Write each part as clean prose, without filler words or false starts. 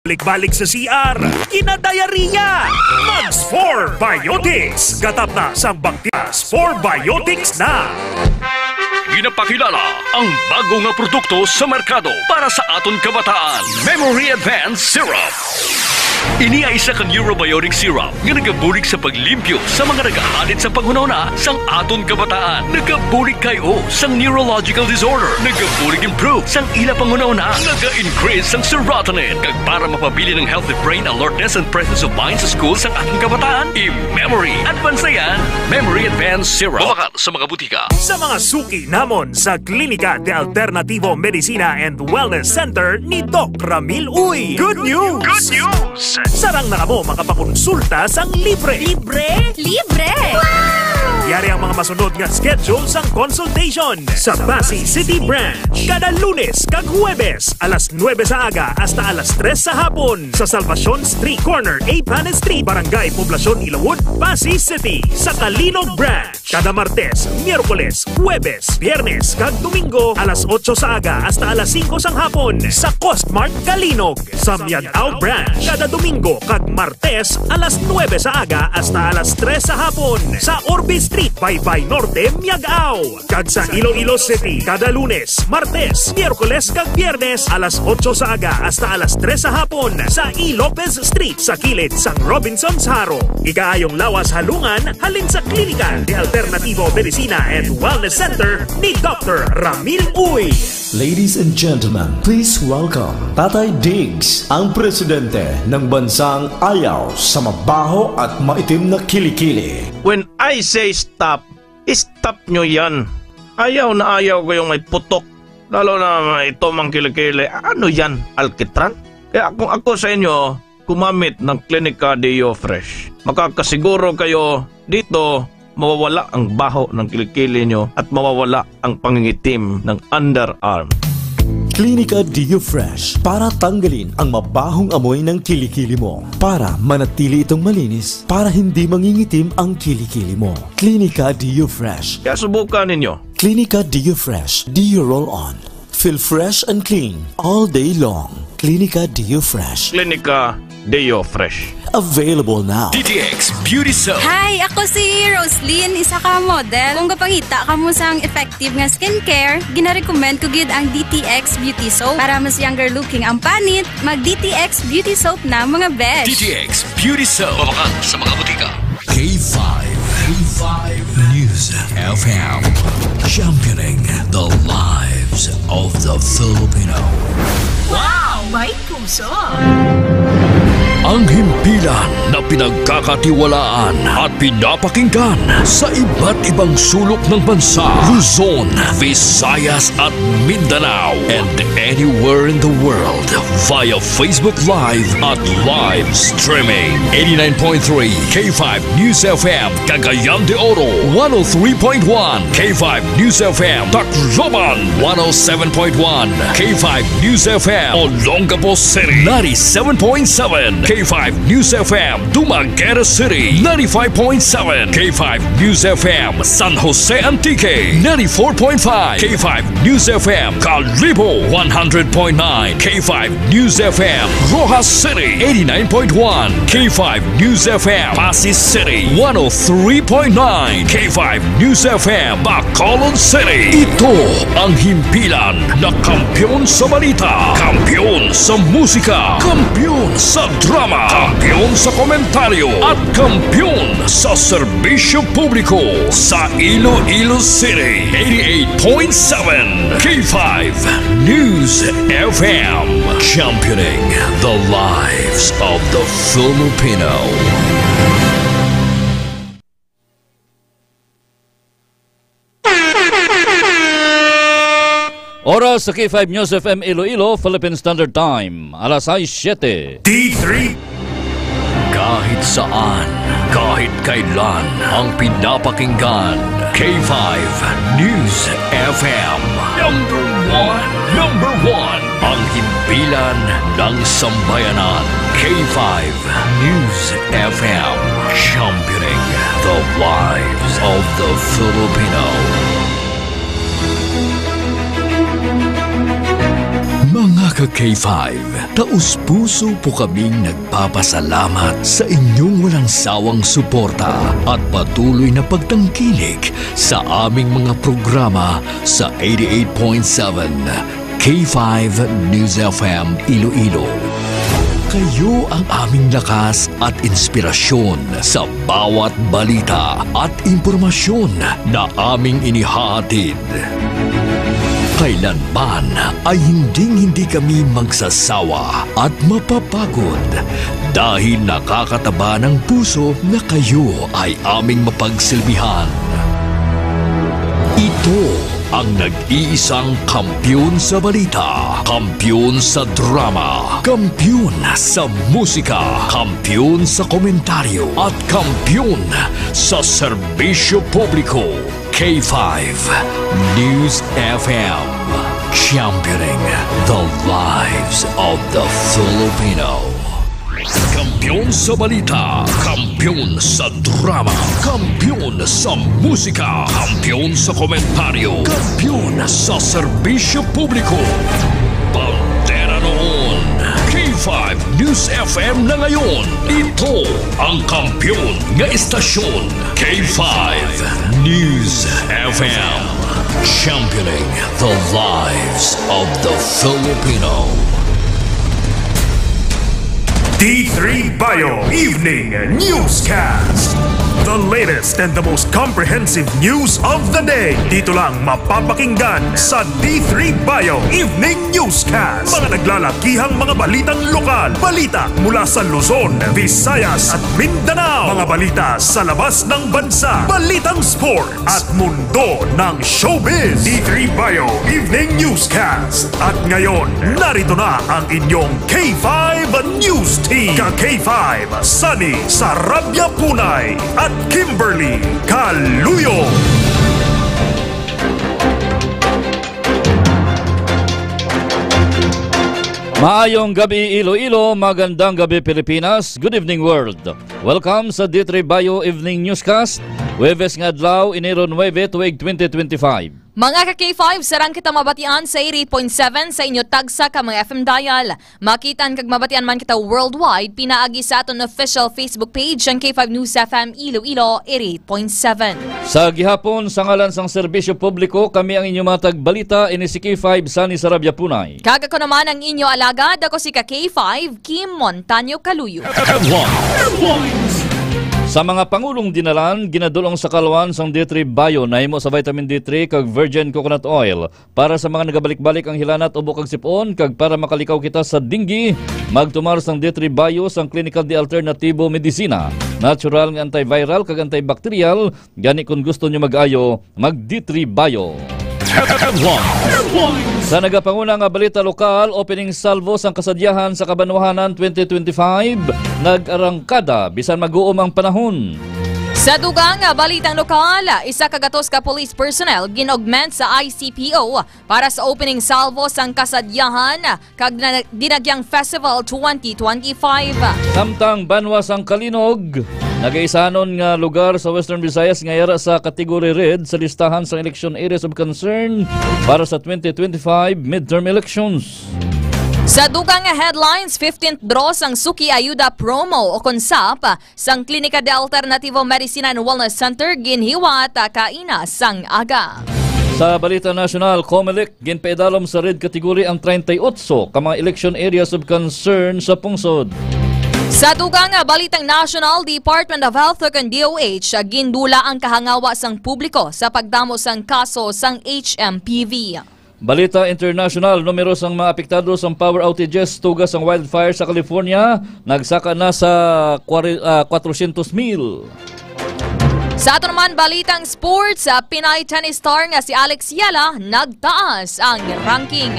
Balik-balik sa CR, kinadayariya! Mags 4 Biotics! Gatap na sang baktias 4 Biotics na! Ginapakilala ang bago nga produkto sa merkado para sa aton kabataan. Memory Advanced Syrup. Ini ay isa kang Eurobiotic syrup nga nagabulig sa paglimpyo sa mga nagahalit sa panghunahuna sang aton kabataan. Nagabulig kayo sang neurological disorder. Nagabulig improve sang ila panghunahuna. Naga-increase sang serotonin. Kag para mapabili ng healthy brain alertness and presence of mind sa school sang ating kabataan. I-Memory Advanced na yan. Memory Advanced Syrup. Mabakal sa mga butika. Sa mga suki namon sa Klinika de Alternativo Medicina and Wellness Center ni Doc Ramil Uy. Good news! Good news! Sarang na kamo makapakonsulta sang libre. Libre? Libre! Wow! Yari ang mga masunod nga schedule sang consultation sa Pasay City Branch. Kada Lunes kag Huwebes, alas 9 sa aga hasta alas 3 sa hapon sa Salvacion Street Corner, A. Panes Street, Barangay Poblacion, Ilawod, Pasay City. Sa Kalinog Branch, kada Martes, Miyerkules, Huwebes, Biyernes kag Domingo, alas 8 sa aga hasta alas 5 sang hapon sa Costmart Kalinog. Sa Miagao Branch, kada Domingo kag Martes, alas 9 sa aga hasta alas 3 sa hapon sa Orbe Street, Baybay Norte, Miagao. Kag sa Iloilo City, kada Lunes, Martes, Miyerkules kag Biyernes, alas 8 sa aga hasta alas 3 sa hapon sa E. Lopez Street sa kilid sang Robinson's Haro. Ikaayong lawas halungan halin sa Klinika de Alternativo Medicina and Wellness Center ni Dr. Ramil Uy. Ladies and gentlemen, please welcome Tatay Diggs, ang presidente ng bansang ayaw sa mabaho at maitim na kilikili. When I say stop, stop nyo yan. Ayaw na ayaw ko yung may putok, lalo na ito mang kilikili. Ano yan, alkitran? Kaya kung ako sa inyo, kumamit ng Klinika Deo Fresh. Makakasiguro kayo dito, mawawala ang baho ng kilikili nyo at mawawala ang pangingitim ng underarm. Klinika Deo Fresh para tanggalin ang mabahong amoy ng kilikili mo, para manatili itong malinis, para hindi mangingitim ang kilikili mo. Klinika Deo Fresh. Kaya subukan ninyo. Klinika Deo Fresh Deo Roll-On. Feel fresh and clean all day long. Klinika Deo Fresh. Klinika Deo Fresh. Available now. DTX Beauty Soap. Hi, ako si Roslyn, isa ka model. Kung gapangita ka mo sang effective nga skincare, gina-recommend ko gid ang DTX Beauty Soap. Para mas younger looking ang panit, mag DTX Beauty Soap na mga best. DTX Beauty Soap. Mabakal sa mga butika. K5 News FM, championing the lives of the Filipino. Wow! May puso! Ang himpilan na pinagkakatiwalaan at pinapakinggan sa iba't ibang sulok ng bansa, Luzon, Visayas at Mindanao, and anywhere in the world via Facebook Live at live streaming. 89.3 K5 News FM, Cagayan de Oro, 103.1 K5 News FM, Tacloban, 107.1 K5 News FM, Olongapo City, 97.7 K5 News FM, Dumaguete City, 95.7 K5 News FM, San Jose Antique, 94.5 K5 News FM, Calibo, 100.9 K5 News FM, Rojas City, 89.1 K5 News FM, Pasay City, 103.9 K5 News FM, Bacolod City. Ito ang himpilan na kampiyon sa balita, kampiyon sa musika, kampiyon sa drama, kampiyon sa komentaryo at kampiyon sa serbisyo publiko sa Iloilo City. 88.7 K5 News FM, championing the lives of the Filipino. Oras sa K5 News FM Iloilo, Philippine Standard Time, alas 6:07. D3 Kahit saan, kahit kailan, ang pinapakinggan, K5 News FM. Number one, ang himpilan ng sambayanan, K5 News FM, championing the lives of the Filipino. Mga Mga ka-K5, taus-puso po kaming nagpapasalamat sa inyong walang sawang suporta at patuloy na pagtangkilik sa aming mga programa sa 88.7 K5 News FM Iloilo. Kayo ang aming lakas at inspirasyon sa bawat balita at impormasyon na aming inihahatid. Kailanman ay hindi kami magsasawa at mapapagod dahil nakakataba ng puso na kayo ay aming mapagsilbihan. Ito ang nag-iisang kampiyon sa balita, kampiyon sa drama, kampiyon sa musika, kampiyon sa komentaryo, at kampiyon sa serbisyo publiko. K5 News FM, championing the lives of the Filipino. Kampiyon sa balita, kampiyon sa drama, kampiyon sa musika, kampiyon sa komentaryo, kampiyon sa serbisyo publiko. Bandera noon, K5 News FM na ngayon. Ito ang kampiyon nga istasyon, K5 News FM, championing the lives of the Filipino. D3 Bio Evening Newscast. The latest and the most comprehensive news of the day. Dito lang mapapakinggan sa D3 Bio Evening Newscast. Mga naglalakihang mga balitang lokal. Balita mula sa Luzon, Visayas at Mindanao. Mga balita sa labas ng bansa. Balitang sport at mundo ng showbiz. D3 Bio Evening Newscast. At ngayon, narito na ang inyong K5 News Team. Ka-K5, Sunny Sarabia Punay at Kimberly Caluyo. Maayong gabi Iloilo, magandang gabi Pilipinas, good evening world. Welcome sa D3 Bio Evening Newscast, Huwebes nga adlaw, Enero 9, tuig 2025. Mga ka-K5, sarang kita mabatian sa 88.7 sa inyo tagsa ka mga FM dial. Makitaan kag mabatian man kita worldwide, pinaagi sa aton official Facebook page ang K5 News FM Iloilo 88.7. Sa gihapon, sa ngalan sang serbisyo publiko, kami ang inyong matag balita ini si K5 Sunny Sarabia Punay. Kag ako naman ang inyo alagad, ako si ka-K5 Kim Montaño Caluyo. Sa mga pangulong dinalan, ginadulong sa kalwan sang D3 Bio na himo sa vitamin D3 kag virgin coconut oil para sa mga nagabalik-balik ang hilanat o bukag sipon kag para makalikaw kita sa dinggi, magtumar sang D3 Bio sang clinical di alternatibo medisina. Natural nga antiviral kag antibacterial, gani kung gusto nyo mag-ayo, mag D3 Bio. Sa nagapanguna nga balita lokal, opening salvo sang kasadyahan sa Kabanwahanan 2025, nag-arangkada bisan mag-uom ang panahon. Sa dugang balitang lokal, isa kagatos ka police personnel ginaugment sa ICPO para sa opening salvo sang kasadyahan kag dinagyang Festival 2025. Samtang banwa sang Kalinog, nagaisanon nga lugar sa Western Visayas nga yara sa Category Red sa listahan sa Election Areas of Concern para sa 2025 midterm elections. Sa dugang headlines, 15th draw sang Suki Ayuda Promo o Konsap sang Klinika de Alternativo Medicina and Wellness Center ginhiwat kaina sang aga. Sa balita nasyonal, COMELEC ginpaidalom sa red category ang 38 ka mga election areas of concern sa pungsod. Sa dugang balitang national, Department of Health ug DOH gindula ang kahangawa sang publiko sa pagdamo sang kaso sang HMPV. Balita international, numero sang mga apektado sang power outages tugas ang wildfire sa California, nagsaka na sa 400,000. Sa ato naman balitang sports, Pinay tennis star nga si Alex Yala nagtaas ang ranking.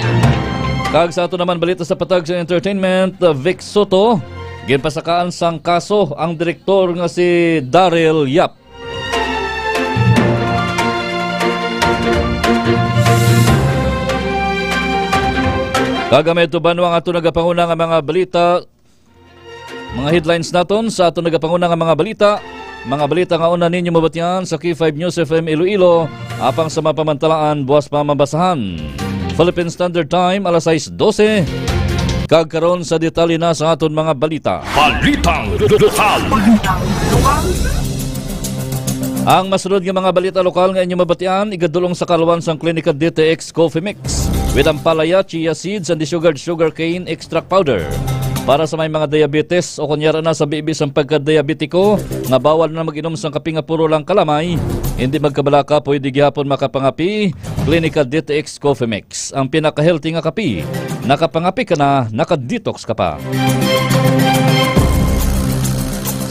Kag sa ato naman balita sa patag sa entertainment, Vic Soto ginpasakaan sang kaso ang direktor nga si Daryl Yap. Kagamay ito banwa nga ito nagapanguna nga mga balita, mga headlines naton sa ito nagapanguna nga mga balita nga una ninyo mabatian sa K5 News FM Iloilo, apang sa mapamantalaan buwas pamabasahan. Philippine Standard Time, alas 6:12. Kagkaroon sa detalye na sa aton mga balita. Balitang lokal. Ang masunod nga mga balita lokal nga inyong mabatian, igadulong sa kalwan sang Clinica DTX Coffee Mix with ampalaya, chia seeds, and sugar cane extract powder. Para sa may mga diabetes o kunyara na sa bibis ang pagka-diabetiko, nga bawal na mag-inom sang kape nga puro lang kalamay, hindi magkabalaka pwede gihapon makapangapi, Clinica DTX Coffee Mix. Ang pinaka-healthy nga kape, nakapangapi ka na, naka-detox ka pa.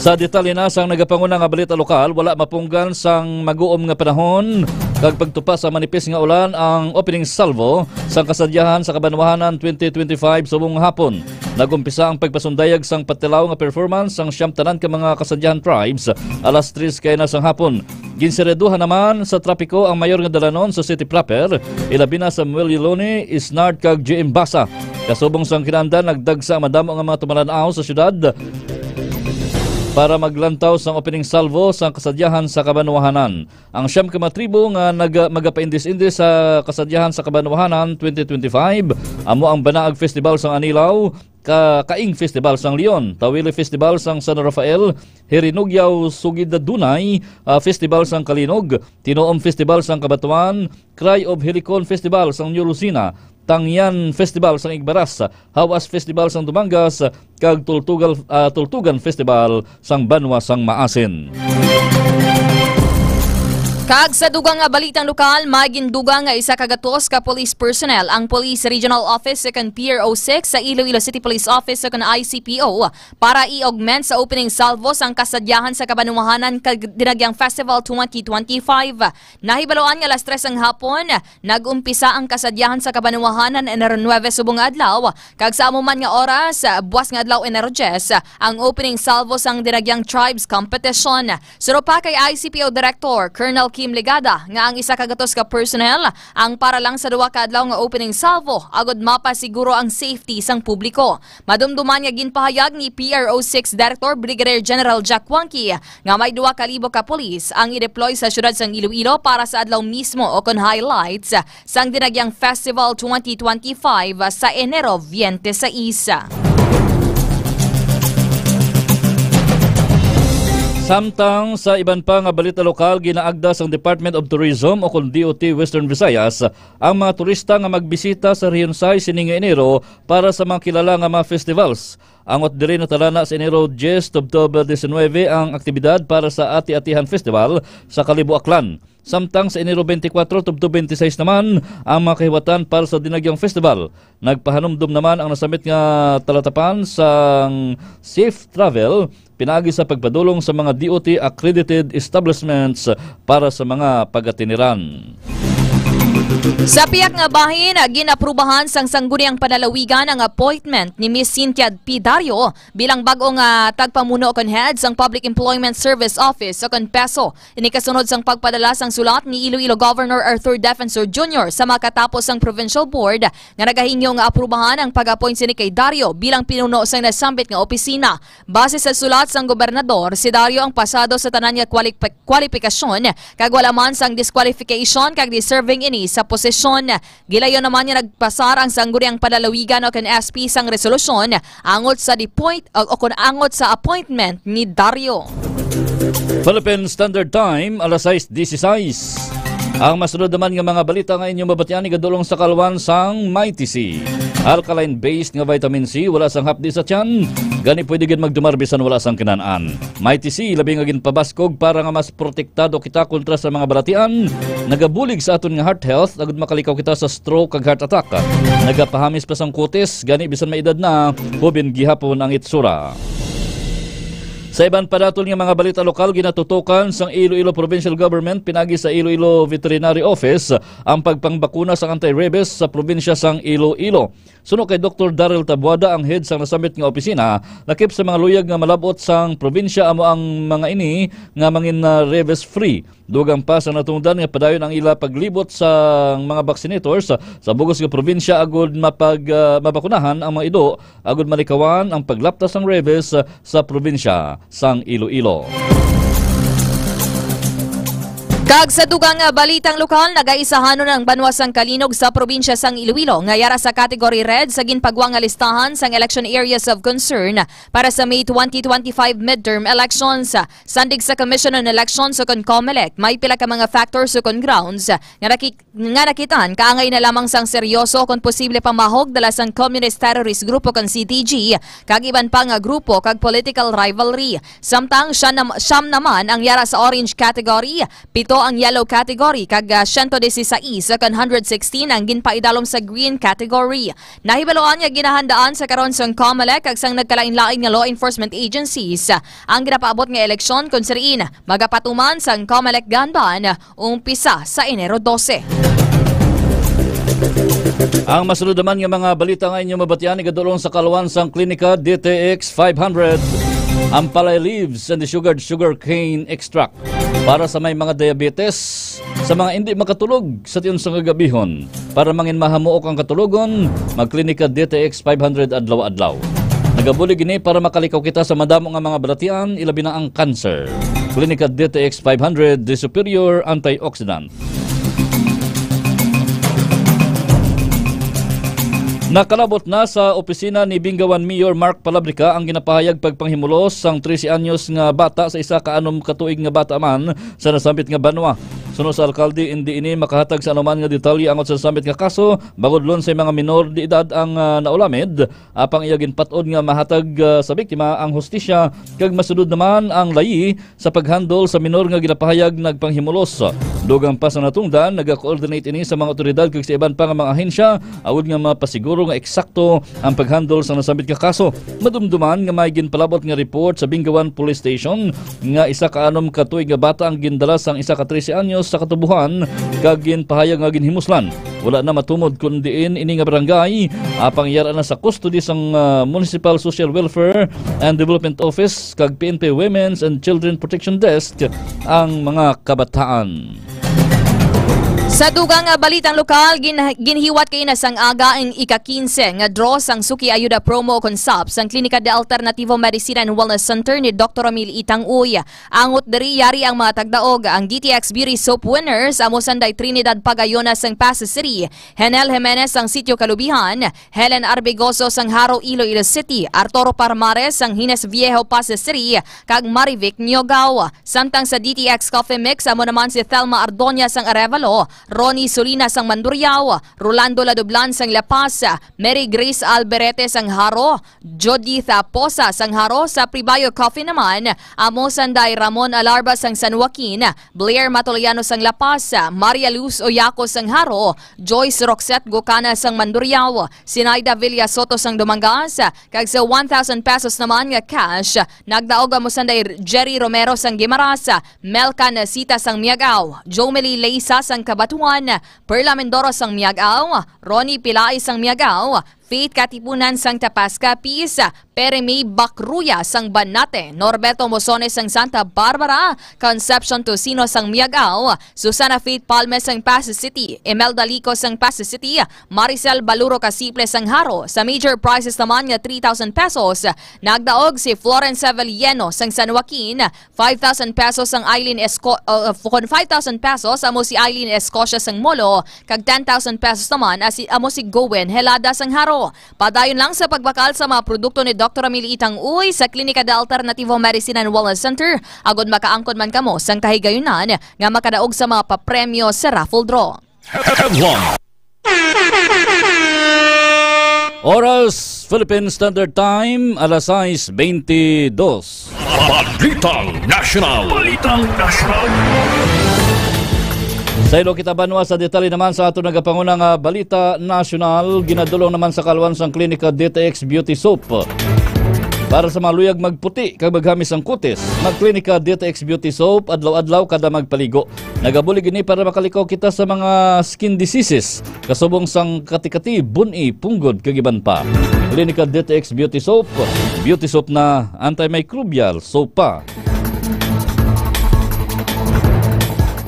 Sa detalye na sang nagapanguna nga balita lokal, wala mapunggan sang mag-uom nga panahon kag pagtupa sa manipis nga ulan ang opening salvo sang kasadyahan sa Kabanwahanan 2025 subong hapon. Nagumpisa ang pagpasundayag sang patilaw nga performance sang siyam tanan ka mga kasadyahan tribes alas 3 kay na sang hapon. Ginsereduhan naman sa trapiko ang mayor nga dalanon sa city proper, ilabi na Samuel Yolone, Isnard kag GM Basa. Kasubong sang kinahanglan nagdagsa madamo nga mga tumalanaw sa syudad para maglantaw sang opening salvo sa kasadyahan sa Kabanwahanan. Ang siyam ka mga tribo nga magapaindis-indis sa kasadyahan sa Kabanwahanan 2025, amo ang Banaag Festival sang Anilaw, Kaing Festival sang Leon, Tawili Festival sang San Rafael, Hirinugyaw Sugid Dunay Festival sang Kalinog, Tinoom Festival sang Kabatuan, Cry of Helicon Festival sang New Lucina, Tangyan Festival sang Igbaras, Hawas Festival sang Dumangas, kag Tultugan Festival sang Banwa sang Maasin. Kag sa dugang nga balitang lokal, magindugang nga isa kagatos ka police personnel ang Police Regional Office 2nd Pier 06 sa Iloilo City Police Office 2nd ICPO para i-augment sa opening salvo sang kasadyahan sa Kabanwahanan kag Dinagyang Festival 2025. Nahibaloan nga alas 3 ang hapon, nagumpisa ang kasadyahan sa Kabanwahanan Enero 9 subong adlaw, kag sa amuman nga oras, buwas nga adlaw Enero 10 ang opening salvo sang Dinagyang Tribes Competition. Suro pa kay ICPO Director Colonel Kim Legada nga ang isa kagatos ka personnel ang para lang sa duwa ka adlaw nga opening salvo agod mapa siguro ang safety sang publiko. Madumduman nga ginpahayag ni PRO6 Director Brigadier General Jack Wangki nga may 2,000 ka pulis ang i-deploy sa syudad sang Iloilo para sa adlaw mismo o kon highlights sang Dinagyang Festival 2025 sa Enero 26. Samtang sa iban pa nga balita lokal, ginaagda sang Department of Tourism o kung DOT Western Visayas ang mga turista nga magbisita sa Rionsay sining Enero para sa mga kilala nga mga festivals. Angot diri na talana sa Enero 10 October 19 ang aktibidad para sa Ati-Atihan Festival sa Kalibo Aklan. Samtang sa Enero 24 to 26 naman ang mga kahiwatan para sa Dinagyang Festival. Nagpahanumdum naman ang nasamit nga talatapan sa Safe Travel pinagi sa pagpadulong sa mga DOT accredited establishments para sa mga pagatiniran. Sa piyak nga bahin, ginaprubahan sang sangguniang panalawigan ang appointment ni Miss Cynthia P. Dario bilang bagong tagpamuno kon head sang Public Employment Service Office o kon PESO. Inikasunod sang pagpadala sang sulat ni Iloilo Governor Arthur Defensor Jr. sa makatapos sang Provincial Board nga nagahingyo nga aprubahan ang pag-appoint ni kay Dario bilang pinuno sang nasambit nga opisina. Base sa sulat sang gobernador, si Dario ang pasado sa tanan nga kwalifikasyon kag wala man sang disqualification kag deserving ini sa posisyon. Gilayon naman niya nagpasar ang sangguniang panalawigan o kan SP sang resolusyon angot sa angot sa appointment ni Dario. Philippine Standard Time, alas 6:16. Ang masunod naman nga mga balita nga inyong mabatian igadulong sa kalwan sang Mighty C. Alkaline-based nga vitamin C, wala sang hapdi sa tiyan. Gani pwede gid magdumarbisan wala sang kinanaan. Mighty C, labi nga ginpabaskog para nga mas protektado kita kontra sa mga balatian. Nagabulig sa aton nga heart health, agud makalikaw kita sa stroke kag heart attack. Nagapahamis pa sang kutis, gani bisan may edad na, hubin gihapon ang itsura. Sa iban pa datol nga mga balita lokal, ginatutukan sang Iloilo Provincial Government pinagi sa Iloilo Veterinary Office ang pagpangbakuna sa anti-rabies sa probinsya sang Iloilo. Suno kay Dr. Daryl Tabuada ang head sang nasamit nga opisina, lakip sa mga luyag nga malabot sang probinsya amo ang mga ini nga mangin rabies free. Dugang pa sa natungdan nga padayon ang ila paglibot sa mga vaccinators sa bugos nga probinsya agud mabakunahan ang mga ido agud malikawan ang paglaptas ng rabies sa probinsya sang Iloilo. Kag sa dugang balitang lokal, nagaisahanon ang banwa sang Kalinog sa probinsya sang Iloilo nga yara sa category red sa ginpagwang nga listahan sang election areas of concern para sa May 2025 midterm elections. Sandig sa Commission on Elections o COMELEC, may pila ka mga factors o grounds nga nakitaan kaangay na lamang sang seryoso kung posible pamahog dala sang communist terrorist grupo kan CTG kag iban pa nga grupo kag political rivalry. Samtang siyam naman ang yara sa orange category, 7 ang yellow category kag 116 kan 116 ang ginpaidalom sa green category. Nahibaloan nga ginahandaan sa karon sang COMELEC kag sang nagkalain-lain nga law enforcement agencies ang ginapaabot nga eleksyon kung sariin magapatuman sang COMELEC ganban umpisa sa Enero 12. Ang masunod naman nga mga balita nga inyo mabatian igadulong sa kalwan sang klinika DTX 500 ang palay leaves and the sugar cane extract para sa may mga diabetes, sa mga hindi makatulog sa tiyon sa gagabihon. Para mangin mahamuok ang katulugon, magklinika DTX 500 adlaw-adlaw. Nagabulig ini para makalikaw kita sa madamo nga mga balatian, ilabi na ang cancer. Klinika DTX 500, the superior antioxidant. Nakalabot na sa opisina ni Bingawan Mayor Mark Palabrica ang ginapahayag pagpanghimulos sang 13 anyos nga bata sa isa ka anom katuig nga bata man sa nasambit nga banwa. Suno sa alkalde, hindi ini makahatag sa anuman nga detalye angot sa nasambit nga kaso, bagudlon sa mga minor de edad ang naulamid, apang iya ginpatod nga mahatag sa biktima ang hustisya, kag masunod naman ang layi sa paghandol sa minor nga ginapahayag nagpanghimulos. Dugang pa sa natungdan, nag-coordinate ini sa mga otoridad kag sa iban pa nga mga ahensya, awod nga mapasiguro nga eksakto ang paghandol sa nasambit nga kaso. Madumduman nga may ginpalabot nga report sa Bingawan Police Station nga isa ka anom katuig nga bata ang gindala sang isa ka 13 anyos sa katubuhan kag ginpahayag nga ginhimuslan. Wala na matumod kun diin ini nga barangay, apang yara na sa custody sang Municipal Social Welfare and Development Office kag PNP Women's and Children Protection Desk ang mga kabataan. Sa dugang balitang lokal, ginhiwat kay na sang aga ang ika-15 nga draw sang Suki Ayuda Promo Consap sang Klinika de Alternativo Medicina and Wellness Center ni Dr. Emil Itang Uy. Angot diri yari ang mga tagdaog ang DTX Beauty Soap winners amo sanday Trinidad Pagayona sang Pasay City, Henel Jimenez sang Sitio Kalubihan, Helen Arbegoso sang Haro Iloilo City, Arturo Parmares sang Hines Viejo Pasay City, kag Marivic Niogao. Samtang sa DTX Coffee Mix amo naman si Thelma Ardonia sang Arevalo, Ronnie Solina sang Mandurriao, Rolando Ladublan sang La Paz, Mary Grace Alberete sang Haro, Judith Posa sang Haro. Sa Pribayo Coffee naman, amo sanday Ramon Alarba sang San Joaquin, Blair Matoliano sang La Paz, Maria Luz Oyaco sang Haro, Joyce Roxette Gocana sang Mandurriao, Sinaida Villa Soto sang Dumangas, kag sa 1,000 pesos naman nga cash, nagdaog amo sanday Jerry Romero sang Guimaras, Melcan Sita sang Miagao, Jomeli Leisa sang Kabatuan, Perla Mendoro sang Miagao, Ronnie Pilay sang Miagao, Faith Katipunan sang Tapasca Peace, Peremy Bakruya sang Banate, Norberto Mosones sang Santa Barbara, Conception Tosino sang Miagao, Susana Faith Palme sang Pasay City, Imelda Lico sang Pasay City, Maricel Baluro Casiple sang Haro. Sa major prizes naman nga 3,000 pesos, nagdaog si Florence Avelleno sang San Joaquin, 5,000 pesos sang Eileen 5,000 pesos amo si Eileen Escocia sang Molo, kag 10,000 pesos naman amo si Gowen Helada sang Haro. Padayon lang sa pagbakal sa mga produkto ni Dr. Emil Itang Uy sa Klinika de Alternativo Medicina and Wellness Center, agod makaangkon man kamo sang kahigayunan nga makadaog sa mga papremyo sa raffle draw. Oras Philippine Standard Time, alas 6:22. Balitang National. Sa ilo kita banwa sa detalye naman sa ato nagapangunang balita nasyonal, ginadulong naman sa kalwan sang Klinika DTX Beauty Soap. Para sa mga luyag magputi kag maghamis ang kutis, magklinika DTX Beauty Soap adlaw-adlaw kada magpaligo. Nagabulig ini para makalikaw kita sa mga skin diseases, kasubong sang katikati, buni, punggod kag iban pa. Klinika DTX Beauty Soap na antimicrobial soap pa.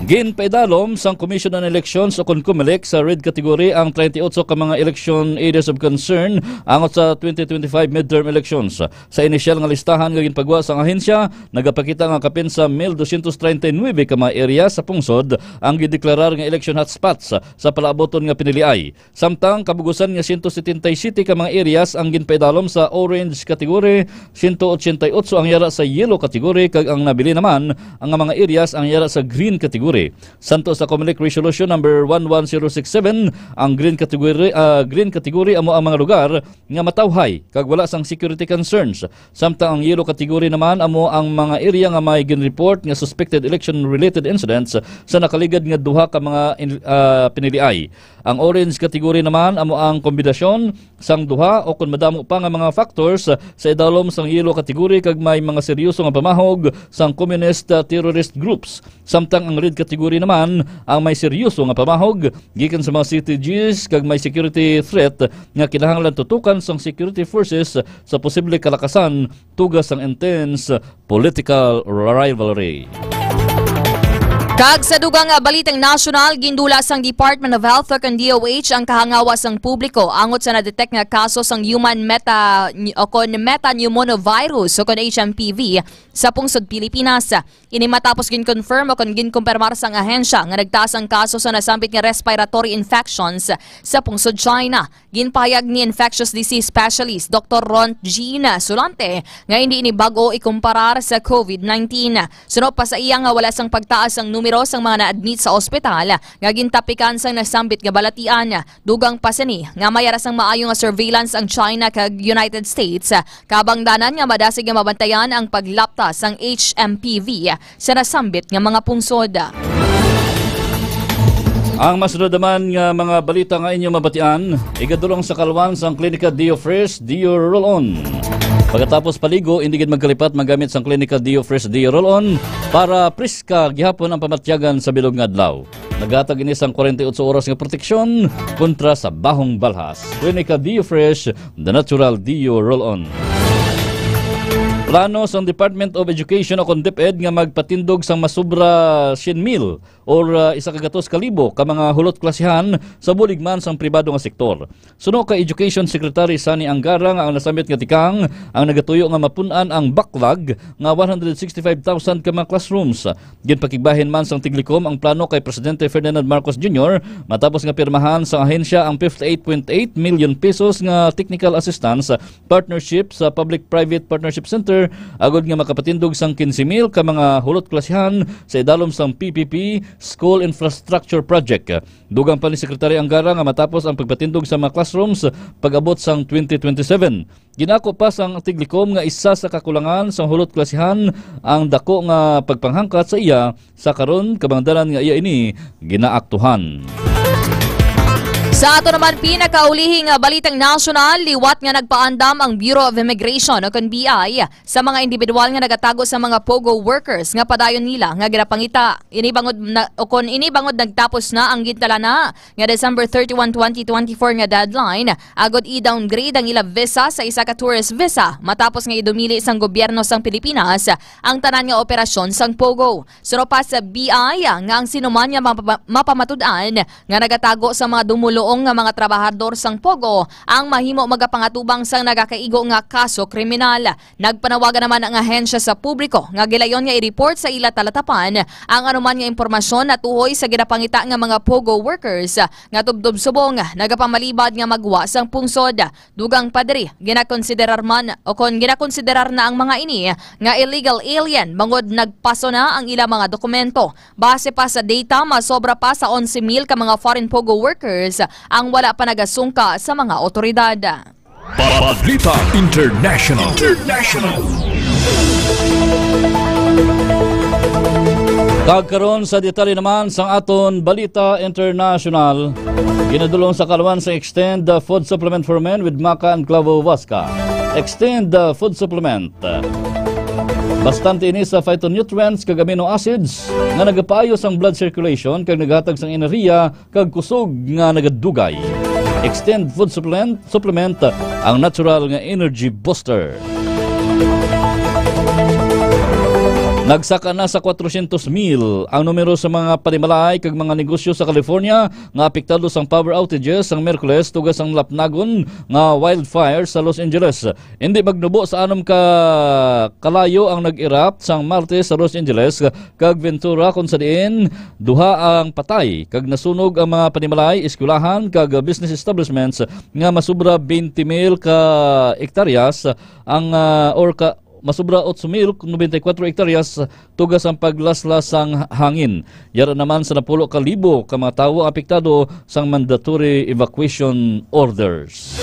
Ginpaidalom sang Commission on Elections o COMELEC sa red category ang 38 ka mga election areas of concern angot sa 2025 midterm elections. Sa inisyal nga listahan nga ginpagwa sang ahensya, nagapakita nga kapin sa 1,239 ka mga area sa pungsod ang gideklarar nga election hotspots sa palaboton nga piniliay. Samtang kabugusan nga 177 ka mga areas ang ginpaidalom sa orange category, 188 ang yara sa yellow category kag ang nabili naman ang mga areas ang yara sa green category. Santo sa COMELEC Resolution number 11067, ang green category amo ang mga lugar nga matawhay kag wala sang security concerns. Samtang ang yellow category naman amo ang mga area nga may gin-report nga suspected election related incidents sa nakaligad nga duha ka mga piniliay. Ang orange category naman amo ang kombinasyon sang duha o kun madamo pa nga mga factors sa idalom sang yellow category kag may mga seryoso nga pamahog sang communist terrorist groups. Samtang ang red category naman ang may seryoso nga pamahog gikan sa mga CTGs kag may security threat nga kinahanglan tutukan sang security forces sa posible kalakasan tugas sang intense political rivalry. Kag sa dugang balitang nasyonal, gindulas ang Department of Health ug ang DOH ang kahangawas ng publiko angot sa na-detect nga kaso sang human metapneumovirus o HMPV sa pungsod Pilipinas. Ini matapos gin-confirm o gin-kumpirmar sang ahensya nga nagtaas ang kaso sa nasambit nga respiratory infections sa pungsod China. Ginpayag ni infectious disease specialist Dr. Ron Gina Sulante nga hindi ini bago ikumparar sa COVID-19. Sunod pa sa iya nga wala sang pagtaas ang numero sang mga na-admit sa ospital nga gintapikan sang nasambit nga balatian. Dugang pasani nga mayara sang maayo nga surveillance ang China kag United States kabang danan nga madasig nga mabantayan ang paglaptas sang HMPV sa nasambit nga mga pungsod. Ang masunod naman nga mga balita nga inyong mabatian, igadulong sa kalwan sang Klinika Dio Fresh Dio Roll-On. Pagkatapos paligo, hindi gid magkalipat magamit sang Klinika Dio Fresh Dio Roll-On para priska gihapon ang pamatyagan sa bilog nga adlaw. Nagatag ini sang 48 oras nga proteksyon kontra sa bahong balhas. Klinika Dio Fresh, the natural Dio Roll-On. Plano sa Department of Education o DepEd nga magpatindog sang masubra 100,000 or 1,200,000 ka mga hulot klasihan sa buligman sang pribado nga sektor. Suno ka Education Secretary Sani Angara nga ang nasambit nga tikang ang nagatuyo nga mapun-an ang backlog nga 165,000 ka mga classrooms. Ginpakigbahin man sang Tiglikom ang plano kay Presidente Ferdinand Marcos Jr. matapos nga pirmahan sa ahensya ang 58.8 million pesos nga technical assistance partnership sa Public-Private Partnership Center agod nga makapatindog sang 15,000 ka mga hulot klasihan sa idalom sang PPP School Infrastructure Project. Dugang pa ni Sekretary Angara nga matapos ang pagpatindog sa mga classrooms pag-abot sang 2027. Ginako pa sang Tiglikom nga isa sa kakulangan sang hulot klasihan ang dako nga pagpanghangkat sa iya sa karon kabangdanan nga iya ini ginaaktuhan. Sa ato naman pinakaulihing balitang nasyonal, liwat nga nagpaandam ang Bureau of Immigration o BI sa mga individual nga nagatago sa mga POGO workers nga padayon nila nga ginapangita. Inibangod nagtapos na ang gintala na nga December 31, 2024 nga deadline agod i-downgrade ang ila visa sa isa ka tourist visa matapos nga idumili sang gobyerno sang Pilipinas ang tanan nga operasyon sang POGO. Suno pa sa BI nga ang sinuman nga mapamatud-an nga nagatago sa mga dumulo nga mga trabahador sang POGO ang mahimo magapangatubang sang nagakaigo nga kaso kriminal. Nagpanawagan naman ang ahensya sa publiko nga gilayon nga i-report sa ila talatapan ang anuman nga impormasyon na tuhoy sa ginapangita nga mga POGO workers nga tubdob-subong nagapamalibad nga magwa sang pungsod. Dugang padri ginakonsiderar na ang mga ini nga illegal alien bangod nagpaso na ang ila mga dokumento. Base pa sa data, masobra pa sa 11,000 ka mga foreign POGO workers ang wala pa nagasungka sa mga otoridad. Balita International. Kagkaroon sa detalye naman sang aton Balita International, ginadulong sa kalwan sa Extend the Food Supplement for Men with Maca and Clavo Vasca. Extend the Food Supplement. Bastante ini sa phytonutrients kag amino acids nga nagapayo sang blood circulation kag naghatag sang enerhiya kag kusog nga nagadugay. Extend Food Supplement ang natural nga energy booster. Nagsaka na sa 400,000 ang numero sa mga panimalay kag mga negosyo sa California nga apektado sang power outages sang Miyerkules tugas ang lapnagon nga wildfire sa Los Angeles. Hindi magnubo sa anom ka kalayo ang nag-erupt sang Martes sa Los Angeles kag Ventura kung sa diin duha ang patay kag nasunog ang mga panimalay, eskwelahan kag business establishments nga masubra 20,000 ka hektaryas ang masubra 8,094 hektaryas tugas ang paglaslas sang hangin. Yara naman sa 10,000 ka mga tawo apektado sang mandatory evacuation orders.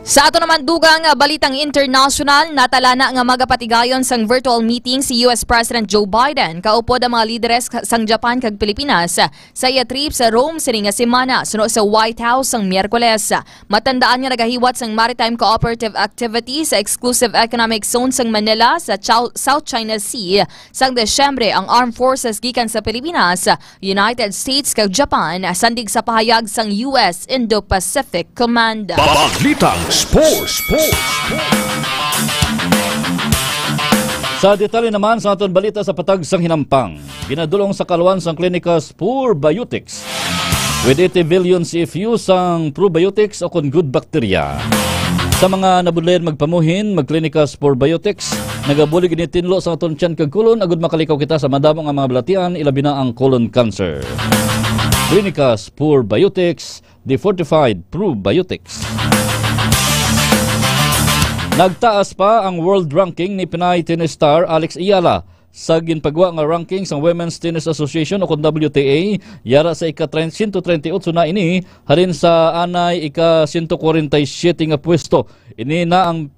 Sa ato naman dugang balitang international, natala na nga magapatigayon sang virtual meeting si US President Joe Biden kaupod ang mga lideres sang Japan kag Pilipinas sa iya trip sa Rome sining nga semana suno sa White House sang Miyerkules. Matandaan nga nagahiwat sang maritime cooperative activity sa exclusive economic zone sang Manila sa South China Sea. Sang Desyembre ang armed forces gikan sa Pilipinas, United States kag Japan sandig sa pahayag sang US Indo-Pacific Command. Balitang Sports. Sa detalye naman sa aton balita sa patag sang hinampang, ginadulong sa kalwan sang klinika Spur Biotics with 80 billion CFU sang probiotics o kon good bacteria. Sa mga nabudlayan magpamuhin, magklinika Spur Biotics, nagabulig initinlo sa aton tiyan kag kulon agud makalikaw kita sa madamo nga mga balatian ilabi na ang colon cancer. Klinika Spur Biotics, the fortified probiotics. Nagtaas pa ang world ranking ni Pinay tennis star Alex Ayala sa ginpagwa nga ranking sa Women's Tennis Association o WTA yara sa ika-138 na ini halin sa anay ika-147 nga pwesto. Ini na ang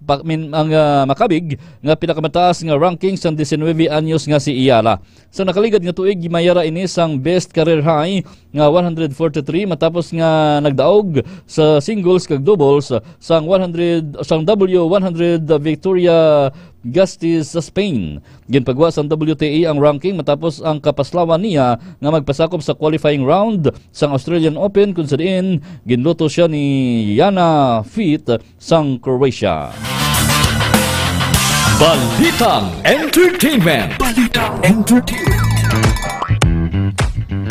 makabig nga pinakamataas nga ranking sa 19 anyos nga si Ayala. Sa nakaligad nga tuig gimayara ini sang best career high nga 143 matapos nga nagdaog sa singles kag doubles sang W100 Victoria Gasteiz sa Spain. Ginpagwa sa WTA ang ranking matapos ang kapaslawan niya nga magpasakop sa qualifying round sang Australian Open kung sa diin ginluto siya ni Yana Fit sang Croatia. Balitang Entertainment.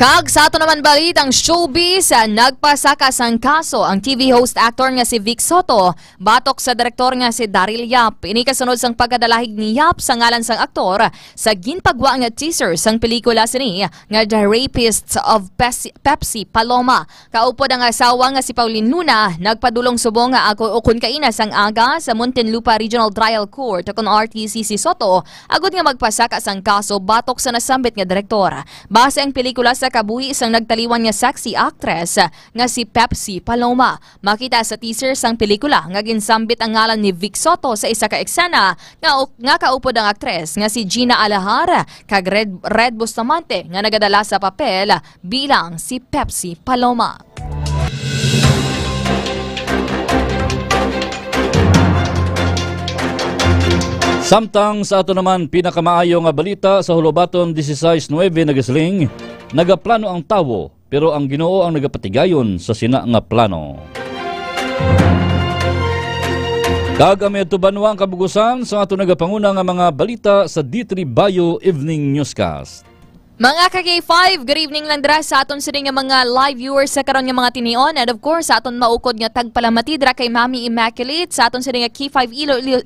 Kag sa ato naman balitang showbiz, nagpasaka sang kaso ang TV host actor nga si Vic Soto batok sa direktor nga si Daryl Yap. Ini kasunod sang pagkadalahig ni Yap sa ngalan sang aktor sa ginpagwa nga teaser sang pelikula sini nga The Rapists of Pepsi Paloma. Kaupod ang asawa nga si Pauline Luna nagpadulong subong nga ako ukon kaina sang aga sa Muntinlupa Regional Trial Court kon RTC si Soto agud nga magpasaka sang kaso batok sa nasambit nga direktor. Base ang pelikula sa kabuhi isang nagtaliwan nga sexy actress nga si Pepsi Paloma. Makita sa teaser sang pelikula nga ginsambit ang ngalan ni Vic Soto sa isa ka eksena nga kaupod ang aktres nga si Gina Alahar kag Red Bustamante nga nagadala sa papel bilang si Pepsi Paloma. Samtang sa ato naman pinakamaayo nga balita sa Hulobaton 16-9 nagasling, nagaplano ang tawo pero ang Ginoo ang nagapatigayon sa sina nga plano. Kagami at tubanwa ang kabugusan sa ato nagapanguna nga mga balita sa D3 Bayo Evening Newscast. Mga ka-K5, good evening lang dra sa aton sining nga mga live viewers sa karon nga mga tinion and of course sa aton maukod nga tagpalamati dra kay Mami Immaculate sa aton sining nga K5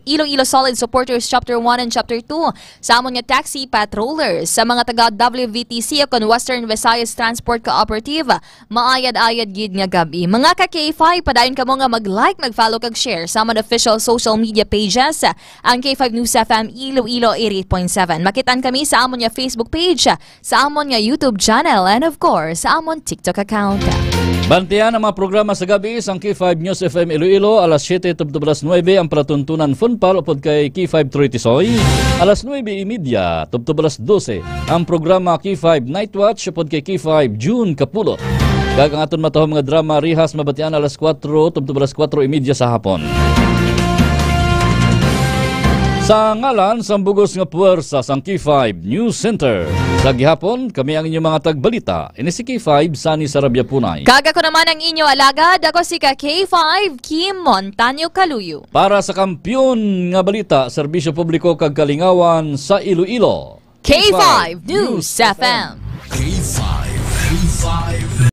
Iloilo Solid Supporters Chapter 1 and Chapter 2 sa amon nga taxi patrollers sa mga taga WVTC o Western Visayas Transport Cooperative maayad-ayad gid nga gabi. Mga ka-K5, padayon kamo nga mag-like, mag-follow kag share sa amon official social media pages ang K5 News FM Iloilo 88.7. Makitaan kami sa amon nga Facebook page, sa amon nga YouTube channel and of course sa amon TikTok account. Bantiyan ang mga programa sa gabi sa K5 News FM Iloilo alas 7:09 ang palatuntunan Funpal upod kay K5 Tritisoy. Alas 9:30 tubtob 12 ang programa K5 Night Watch upod kay K5 June Kapulot. Kag ang aton matahom nga drama Rihas mabatian alas 4 tubtob 4:30 sa hapon. Sa ngalan sa bugos nga puwersa sang K5 News Center. Sa gihapon, kami ang inyong mga tagbalita. Ini si K5 Sani Sarabia Punay. Kaga ko naman ang inyo alagad. Ako si K5 Kim Montaño Caluyo. Para sa kampyon nga balita, serbisyo publiko kag kalingawan sa Iloilo. K5 News FM. K5